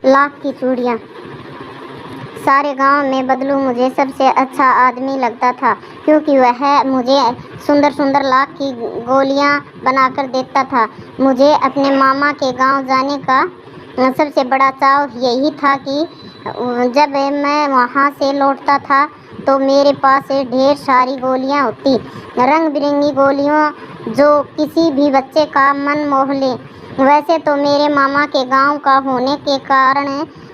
लाख की चूड़ियाँ। सारे गांव में बदलू मुझे सबसे अच्छा आदमी लगता था, क्योंकि वह मुझे सुंदर सुंदर लाख की गोलियां बनाकर देता था। मुझे अपने मामा के गांव जाने का सबसे बड़ा चाव यही था कि जब मैं वहां से लौटता था तो मेरे पास ढेर सारी गोलियां होती, रंग बिरंगी गोलियां जो किसी भी बच्चे का मन मोह ले। वैसे तो मेरे मामा के गांव का होने के कारण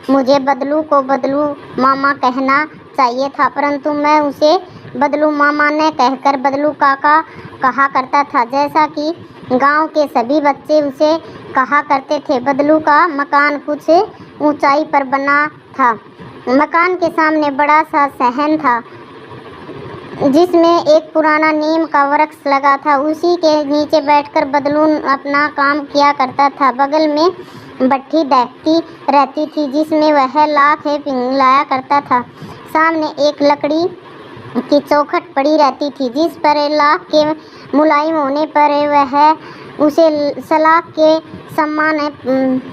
मुझे बदलू को बदलू मामा कहना चाहिए था, परंतु मैं उसे बदलू मामा ने कहकर बदलू काका कहा करता था, जैसा कि गांव के सभी बच्चे उसे कहा करते थे। बदलू का मकान कुछ ऊंचाई पर बना था। मकान के सामने बड़ा सा सहन था, जिसमें एक पुराना नीम का वृक्ष लगा था। उसी के नीचे बैठकर बदलू अपना काम किया करता था। बगल में भट्ठी देखती रहती थी, जिसमें वह लाख पिघलाया करता था। सामने एक लकड़ी की चौखट पड़ी रहती थी, जिस पर लाख के मुलायम होने पर वह उसे सलाख के समान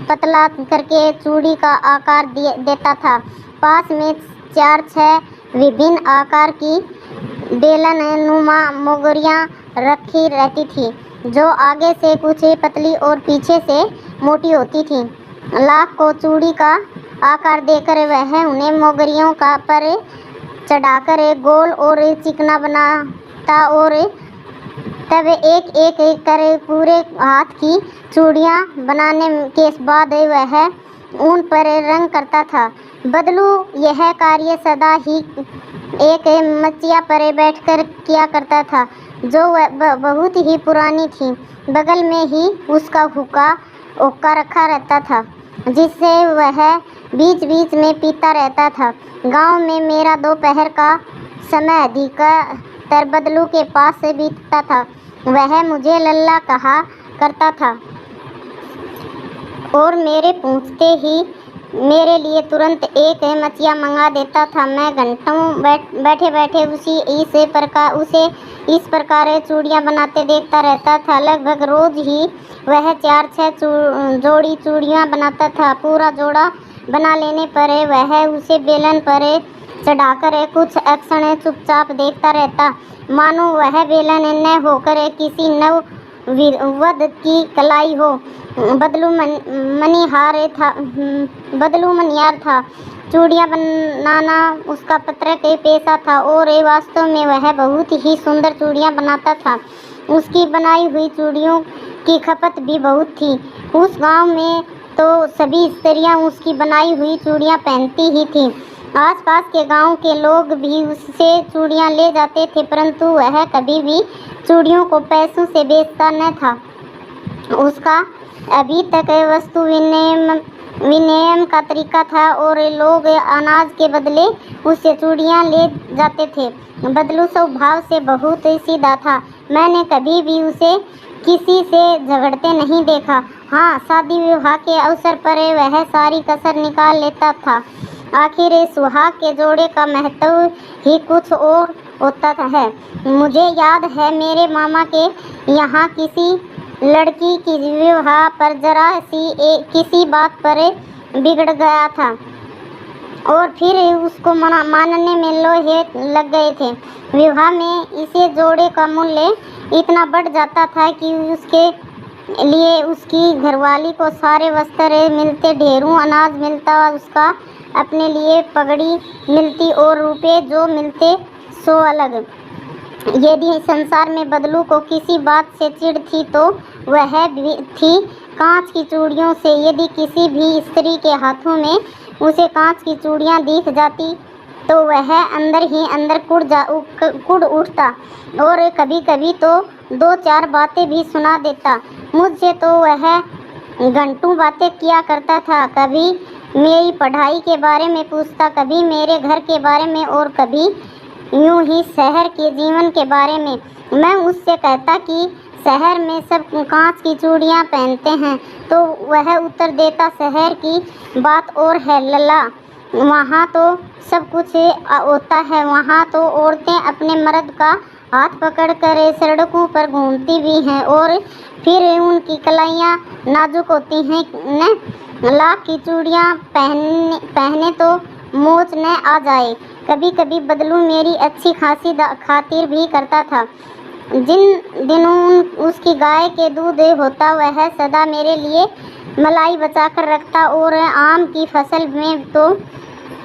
पतला करके चूड़ी का आकार देता था। पास में 4-6 विभिन्न आकार की बेलन नुमा मोगरियां रखी रहती थी, जो आगे से कुछ पतली और पीछे से मोटी होती थी। लाख को चूड़ी का आकार देकर वह उन्हें मोगरियों का पर चढ़ाकर गोल और चिकना बनाता और तब एक एक कर पूरे हाथ की चूड़ियां बनाने के बाद वह उन पर रंग करता था। बदलू यह कार्य सदा ही एक मचिया पर बैठकर किया करता था, जो बहुत ही पुरानी थी। बगल में ही उसका हुक्का रखा रहता था, जिससे वह बीच बीच में पीता रहता था। गांव में मेरा दोपहर का समय अधिकतर बदलू के पास से बीतता था। वह मुझे लल्ला कहा करता था और मेरे पूछते ही मेरे लिए तुरंत एक मचिया मंगा देता था। मैं घंटों बैठे बैठे उसे इस प्रकार चूड़ियाँ बनाते देखता रहता था। लगभग रोज ही वह 4-6 जोड़ी चूड़ियाँ बनाता था। पूरा जोड़ा बना लेने पर वह उसे बेलन पर चढ़ाकर कुछ क्षण चुपचाप देखता रहता, मानो वह बेलन न होकर किसी नववध की कलाई हो। बदलू मनिहार था। चूड़ियाँ बनाना उसका पत्रक पेशा था और वास्तव में वह बहुत ही सुंदर चूड़ियाँ बनाता था। उसकी बनाई हुई चूड़ियों की खपत भी बहुत थी। उस गांव में तो सभी स्त्रियाँ उसकी बनाई हुई चूड़ियाँ पहनती ही थीं। आसपास के गांव के लोग भी उससे चूड़ियाँ ले जाते थे, परंतु वह कभी भी चूड़ियों को पैसों से बेचता न था। उसका अभी तक वस्तु विनिमय का तरीका था और लोग अनाज के बदले उससे चूड़ियाँ ले जाते थे। बदलू स्वभाव से बहुत सीधा था। मैंने कभी भी उसे किसी से झगड़ते नहीं देखा। हाँ, शादी विवाह के अवसर पर वह सारी कसर निकाल लेता था। आखिर सुहाग के जोड़े का महत्व ही कुछ और होता है। मुझे याद है मेरे मामा के यहाँ किसी लड़की की विवाह पर जरा सी किसी बात पर बिगड़ गया था और फिर उसको मानने में लोहे लग गए थे। विवाह में इसे जोड़े का मूल्य इतना बढ़ जाता था कि उसके लिए उसकी घरवाली को सारे वस्त्र मिलते, ढेरों अनाज मिलता, उसका अपने लिए पगड़ी मिलती और रुपये जो मिलते सो अलग। यदि संसार में बदलू को किसी बात से चिढ़ थी तो वह भी थी कांच की चूड़ियों से। यदि किसी भी स्त्री के हाथों में उसे कांच की चूड़ियाँ दिख जाती तो वह अंदर ही अंदर कुढ़ उठता और कभी कभी तो 2-4 बातें भी सुना देता। मुझसे तो वह घंटों बातें किया करता था। कभी मेरी पढ़ाई के बारे में पूछता, कभी मेरे घर के बारे में और कभी यूं ही शहर के जीवन के बारे में। मैं उससे कहता कि शहर में सब कांच की चूड़ियाँ पहनते हैं, तो वह उत्तर देता, शहर की बात और है लला, वहाँ तो सब कुछ होता है। वहाँ तो औरतें अपने मर्द का हाथ पकड़कर सड़कों पर घूमती भी हैं और फिर उनकी कलाइयाँ नाजुक होती हैं न। लाख की चूड़ियाँ पहने तो मोच न आ जाए। कभी कभी बदलू मेरी अच्छी खासी खातिर भी करता था। जिन दिनों उसकी गाय के दूध होता वह सदा मेरे लिए मलाई बचा कर रखता और आम की फसल में तो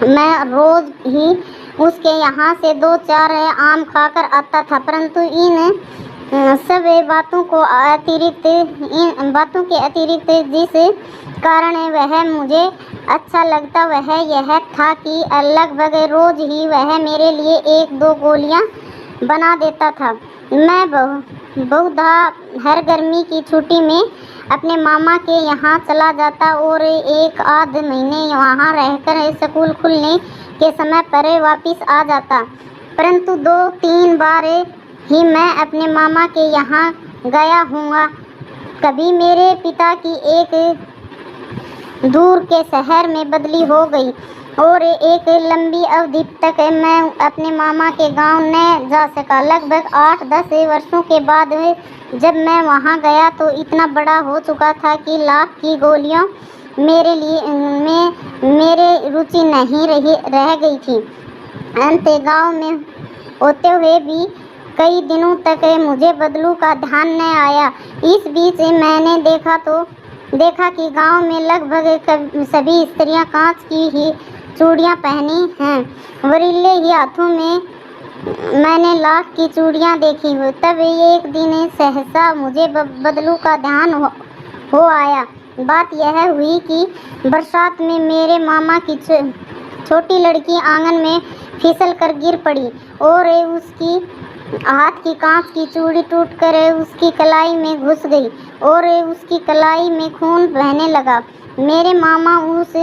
मैं रोज ही उसके यहाँ से 2-4 आम खाकर आता था। परंतु इन सब इन बातों के अतिरिक्त जिस कारण वह मुझे अच्छा लगता वह यह था कि लगभग रोज ही वह मेरे लिए 1-2 गोलियां बना देता था। मैं बहुधा हर गर्मी की छुट्टी में अपने मामा के यहाँ चला जाता और 1-आध महीने वहाँ रहकर स्कूल खुलने के समय पर वापस आ जाता। परंतु 2-3 बार ही मैं अपने मामा के यहाँ गया हूँगा। कभी मेरे पिता की एक दूर के शहर में बदली हो गई और एक लंबी अवधि तक मैं अपने मामा के गांव न जा सका। लगभग 8-10 वर्षों के बाद जब मैं वहां गया तो इतना बड़ा हो चुका था कि लाख की गोलियां मेरे रुचि नहीं रह गई थी। अंत गांव में होते हुए भी कई दिनों तक मुझे बदलू का ध्यान न आया। इस बीच मैंने देखा कि गांव में लगभग सभी स्त्रियां कांच की ही चूड़ियां पहनी हैं। वरीले ही हाथों में मैंने लाख की चूड़ियां देखी हुई। तब एक दिन सहसा मुझे बदलू का ध्यान हो आया। बात यह हुई कि बरसात में मेरे मामा की छोटी लड़की आंगन में फिसल कर गिर पड़ी और उसकी हाथ की कांच की चूड़ी टूटकर उसकी कलाई में घुस गई और उसकी कलाई में खून बहने लगा। मेरे मामा उस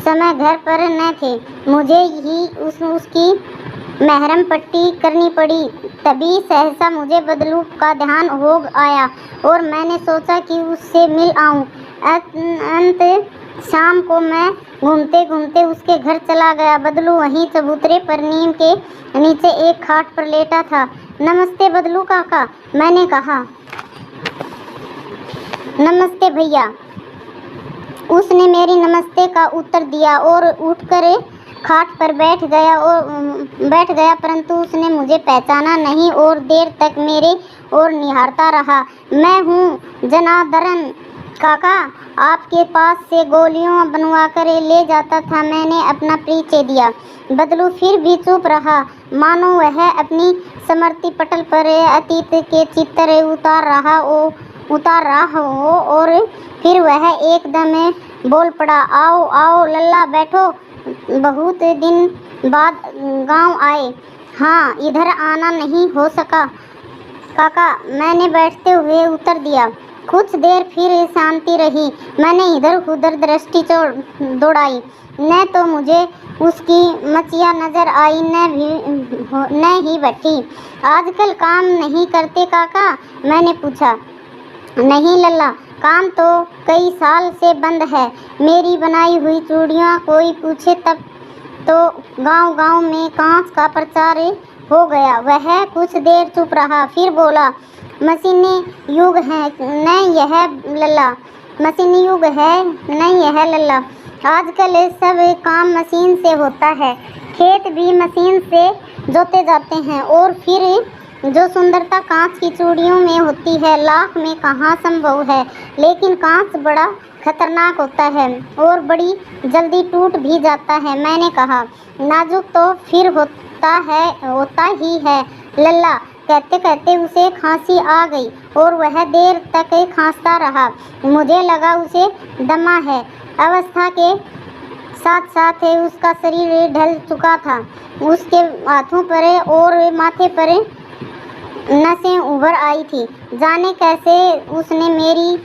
समय घर पर न थे। मुझे ही उसकी महरम पट्टी करनी पड़ी। तभी सहसा मुझे बदलू का ध्यान हो आया और मैंने सोचा कि उससे मिल आऊं। अंत शाम को मैं घूमते घूमते उसके घर चला गया। बदलू वहीं चबूतरे पर नीम के नीचे एक खाट पर लेटा था। नमस्ते बदलू काका, मैंने कहा। नमस्ते भैया। उसने मेरी नमस्ते का उत्तर दिया और उठकर खाट पर बैठ गया परंतु उसने मुझे पहचाना नहीं और देर तक मेरे ओर निहारता रहा। मैं हूँ जनार्दन काका, आपके पास से गोलियां बनवा कर ले जाता था। मैंने अपना परिचय दिया। बदलू फिर भी चुप रहा, मानो वह अपनी स्मृति पटल पर अतीत के चित्र उतार रहा हो और फिर वह एकदम बोल पड़ा, आओ आओ लल्ला बैठो, बहुत दिन बाद गांव आए। हाँ, इधर आना नहीं हो सका काका, मैंने बैठते हुए उत्तर दिया। कुछ देर फिर शांति रही। मैंने इधर उधर दृष्टि दौड़ाई। न तो मुझे उसकी मचिया नजर आई न ही भट्टी। आजकल काम नहीं करते काका, मैंने पूछा। नहीं लल्ला, काम तो कई साल से बंद है। मेरी बनाई हुई चूड़ियाँ कोई पूछे तब तो गांव गांव में कांच का प्रचार हो गया। वह कुछ देर चुप रहा, फिर बोला, मशीनी युग है न यह लल्ला, मशीनी युग है न यह लल्ला। आजकल सब काम मशीन से होता है। खेत भी मशीन से जोते जाते हैं और फिर जो सुंदरता कांच की चूड़ियों में होती है लाख में कहाँ संभव है। लेकिन कांच बड़ा खतरनाक होता है और बड़ी जल्दी टूट भी जाता है। मैंने कहा, नाजुक तो फिर होता ही है लल्ला। कहते कहते उसे खांसी आ गई और वह देर तक खांसता रहा। मुझे लगा उसे दमा है। अवस्था के साथ साथ उसका शरीर ढल चुका था। उसके हाथों पर और माथे पर नसें उभर आई थी। जाने कैसे उसने मेरी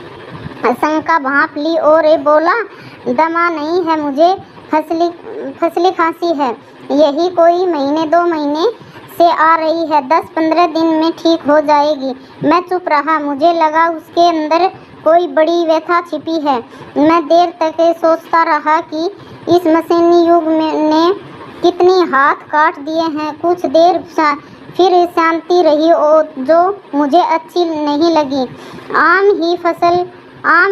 शंका भांप ली और बोला, दमा नहीं है, मुझे फसली खांसी है। यही कोई 1-2 महीने से आ रही है। 10-15 दिन में ठीक हो जाएगी। मैं चुप रहा। मुझे लगा उसके अंदर कोई बड़ी व्यथा छिपी है। मैं देर तक सोचता रहा कि इस मशीनी युग ने कितनी हाथ काट दिए हैं। कुछ देर फिर शांति रही और जो मुझे अच्छी नहीं लगी। आम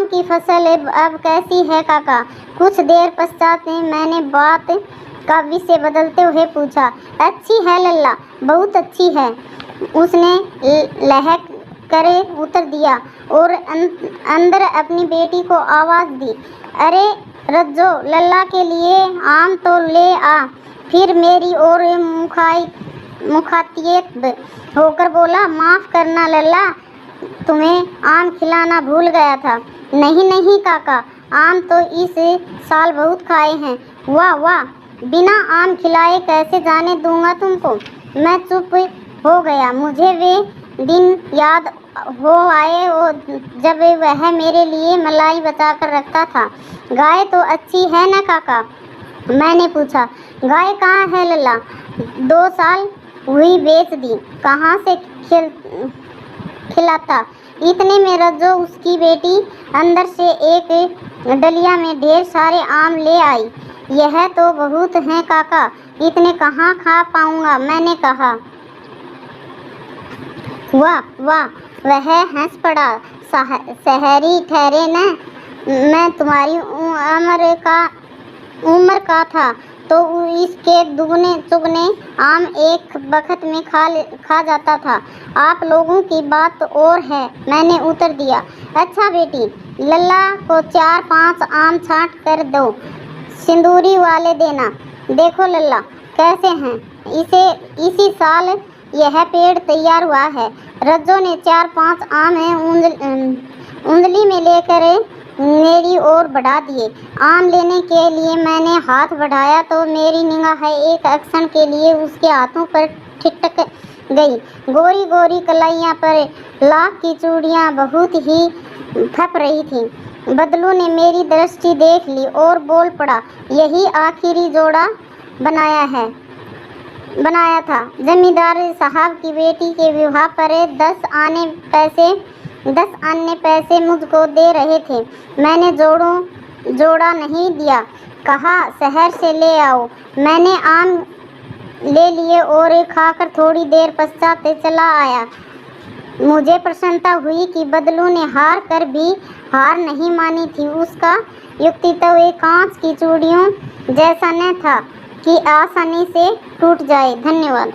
की फसल अब कैसी है काका? कुछ देर पश्चात मैंने बात का विषय बदलते हुए पूछा। अच्छी है लल्ला, बहुत अच्छी है, उसने लहक करे उत्तर दिया और अंदर अपनी बेटी को आवाज़ दी। अरे रज्जो, लल्ला के लिए आम तो ले आ। फिर मेरी ओर मुखातिब होकर बोला, माफ़ करना लल्ला, तुम्हें आम खिलाना भूल गया था। नहीं नहीं काका, आम तो इस साल बहुत खाए हैं। वाह वाह, बिना आम खिलाए कैसे जाने दूंगा तुमको। मैं चुप हो गया। मुझे वे दिन याद हो आए और जब वह मेरे लिए मलाई बचा कर रखता था। गाय तो अच्छी है ना काका? मैंने पूछा। गाय कहाँ है लल्ला? 2 साल हुई बेच दी। कहाँ से खिलाता? इतने में रज्जो, उसकी बेटी, अंदर से एक डलिया में ढेर सारे आम ले आई। यह तो बहुत हैं काका, इतने कहाँ खा पाऊंगा, मैंने कहा। वाह वाह, वह हंस पड़ा। शहरी ठहरे न, मैं तुम्हारी उम्र का था तो इसके दुगने चुगने आम एक बखत में खा जाता था। आप लोगों की बात और है, मैंने उत्तर दिया। अच्छा बेटी, लल्ला को 4-5 आम छांट कर दो, सिंदूरी वाले देना। देखो लल्ला कैसे हैं, इसी साल यह पेड़ तैयार हुआ है। रज्जो ने 4-5 आम उंगली में लेकर मेरी ओर बढ़ा दिए। आम लेने के लिए मैंने हाथ बढ़ाया तो मेरी निगाह एक क्षण के लिए उसके हाथों पर ठिठक गई। गोरी गोरी कलाइयाँ पर लाख की चूड़ियाँ बहुत ही फप रही थीं। बदलू ने मेरी दृष्टि देख ली और बोल पड़ा, यही आखिरी जोड़ा बनाया था। जमींदार साहब की बेटी के विवाह पर 10 आने पैसे मुझको दे रहे थे। मैंने जोड़ा नहीं दिया, कहा शहर से ले आओ। मैंने आम ले लिए और खाकर थोड़ी देर पश्चात चला आया। मुझे प्रसन्नता हुई कि बदलू ने हार कर भी हार नहीं मानी थी। उसका युक्तित्व एक कांच की चूड़ियों जैसा न था कि आसानी से टूट जाए। धन्यवाद।